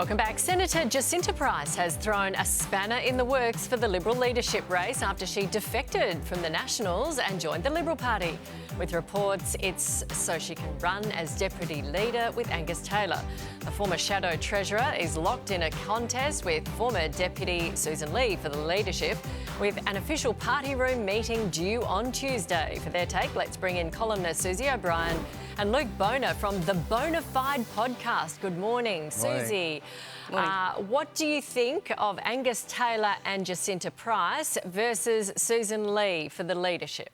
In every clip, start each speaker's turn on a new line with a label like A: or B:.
A: Welcome back. Senator Jacinta Price has thrown a spanner in the works for the Liberal leadership race after she defected from the Nationals and joined the Liberal Party. With reports it's so she can run as Deputy Leader with Angus Taylor. The former Shadow Treasurer is locked in a contest with former Deputy Susan Lee for the leadership, with an official party room meeting due on Tuesday. For their take, let's bring in columnist Susie O'Brien and Luke Bona from the Bona-Fide podcast. Good morning, Susie.
B: Morning.
A: What do you think of Angus Taylor and Jacinta Price versus Susan Lee for the leadership?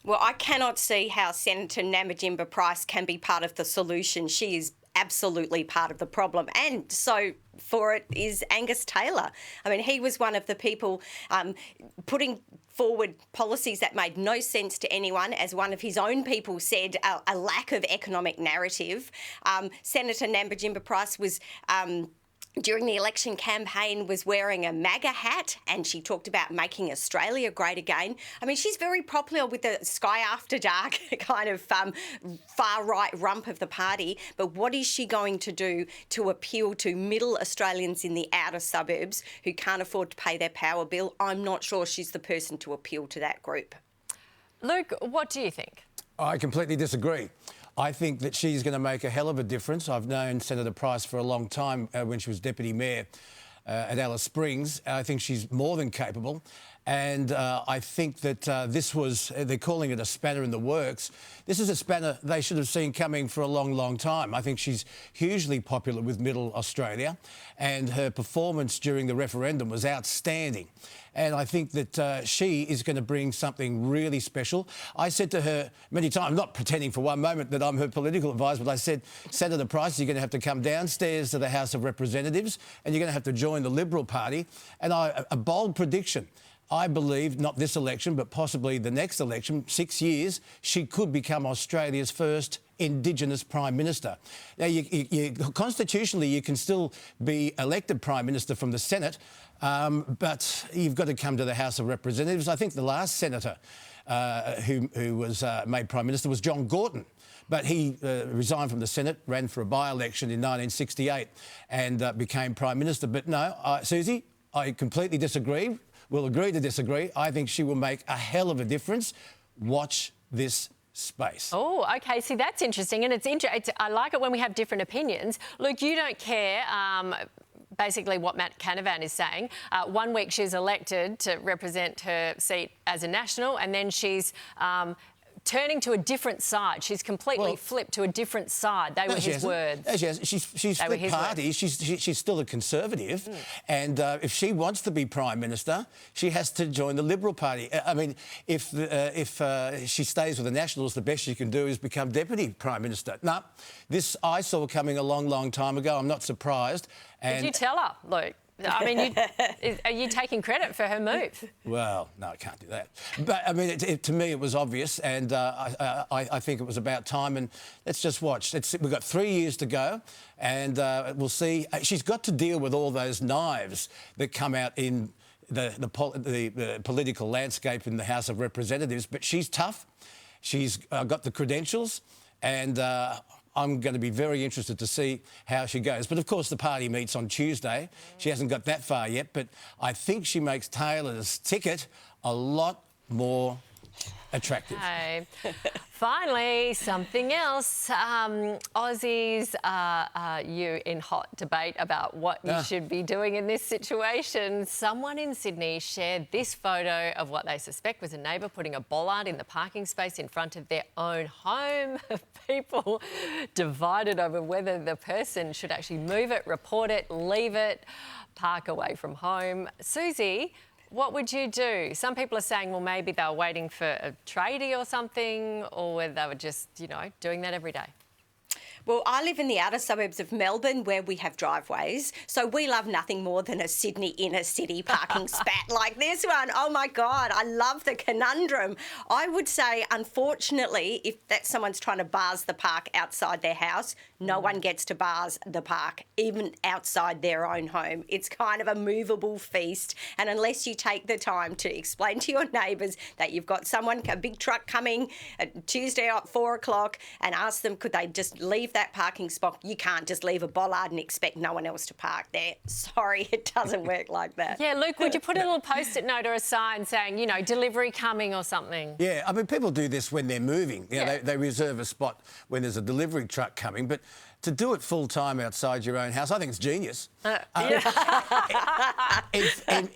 B: Well, I cannot see how Senator Jacinta Price can be part of the solution. She is absolutely part of the problem. And so for it is Angus Taylor. I mean, he was one of the people putting forward policies that made no sense to anyone. As one of his own people said, a lack of economic narrative. Senator Jacinta Price was... during the election campaign was wearing a MAGA hat, and she talked about making Australia great again. I mean, she's very popular with the Sky After Dark kind of far-right rump of the party. But what is she going to do to appeal to middle Australians in the outer suburbs who can't afford to pay their power bill? I'm not sure she's the person to appeal to that group.
A: Luke, what do you think?
C: I completely disagree. I think that she's going to make a hell of a difference. I've known Senator Price for a long time when she was Deputy Mayor at Alice Springs. I think she's more than capable. And I think that they're calling it a spanner in the works. This is a spanner they should have seen coming for a long, long time. I think she's hugely popular with Middle Australia, and her performance during the referendum was outstanding. And I think that she is going to bring something really special. I said to her many times, I'm not pretending for one moment that I'm her political advisor, but I said, Senator Price, you're going to have to come downstairs to the House of Representatives and you're going to have to join the Liberal Party. And a bold prediction. I believe, not this election, but possibly the next election, 6 years, she could become Australia's first Indigenous Prime Minister. Now, constitutionally, you can still be elected Prime Minister from the Senate, but you've got to come to the House of Representatives. I think the last senator who was made Prime Minister was John Gorton. But he resigned from the Senate, ran for a by-election in 1968 and became Prime Minister. But no, Susie, I completely disagree. We'll agree to disagree. I think she will make a hell of a difference. Watch this space.
A: Oh, OK. See, that's interesting. And I like it when we have different opinions. Luke, you don't care basically what Matt Canavan is saying. 1 week she's elected to represent her seat as a National, and then she's turning to a different side. She's completely flipped to a different side. They were his words.
C: She's flipped parties. She's still a Conservative. And if she wants to be Prime Minister, she has to join the Liberal Party. I mean, if she stays with the Nationals, the best she can do is become Deputy Prime Minister. No, this I saw coming a long, long time ago. I'm not surprised.
A: Did you tell her, Luke? I mean, are you taking credit for her move?
C: Well, no, I can't do that. But, I mean, to me, it was obvious, and I think it was about time. And let's just watch. We've got 3 years to go, and we'll see. She's got to deal with all those knives that come out in the political landscape in the House of Representatives. But she's tough. She's got the credentials, and I'm going to be very interested to see how she goes. But, of course, the party meets on Tuesday. She hasn't got that far yet, but I think she makes Taylor's ticket a lot more attractive.
A: Okay. Finally, something else. Aussies you in hot debate about what you should be doing in this situation. Someone in Sydney shared this photo of what they suspect was a neighbour putting a bollard in the parking space in front of their own home. People divided over whether the person should actually move it, report it, leave it, park away from home. Susie, what would you do? Some people are saying, well, maybe they were waiting for a tradie or something, or whether they were just, doing that every day.
B: Well, I live in the outer suburbs of Melbourne where we have driveways, so we love nothing more than a Sydney inner city parking spat like this one. Oh, my God, I love the conundrum. I would say, unfortunately, if that someone's trying to bars the park outside their house, No one gets to bars the park, even outside their own home. It's kind of a movable feast. And unless you take the time to explain to your neighbours that you've got a big truck coming Tuesday at 4 o'clock, and ask them could they just leave that parking spot, you can't just leave a bollard and expect no one else to park there. Sorry, it doesn't work like that.
A: Yeah, Luke, would you put a little post-it note or a sign saying, you know, delivery coming or something?
C: Yeah, I mean, people do this when they're moving. You know, they reserve a spot when there's a delivery truck coming, but to do it full-time outside your own house, I think it's genius.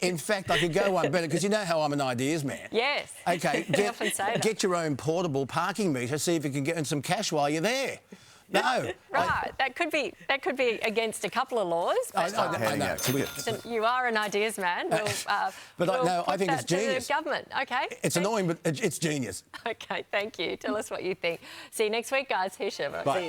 C: In fact, I could go one better, because you know how I'm an ideas man.
A: Yes.
C: OK,
A: I often say that.
C: Get your own portable parking meter, see if you can get in some cash while you're there. No.
A: Right, that could be against a couple of laws. But,
C: I know.
A: You are an ideas man. We'll,
C: I think it's genius.
A: To the government, okay?
C: It's annoying, but it's genius.
A: Okay, thank you. Tell us what you think. See you next week, guys. Here's Shiva.
C: Bye.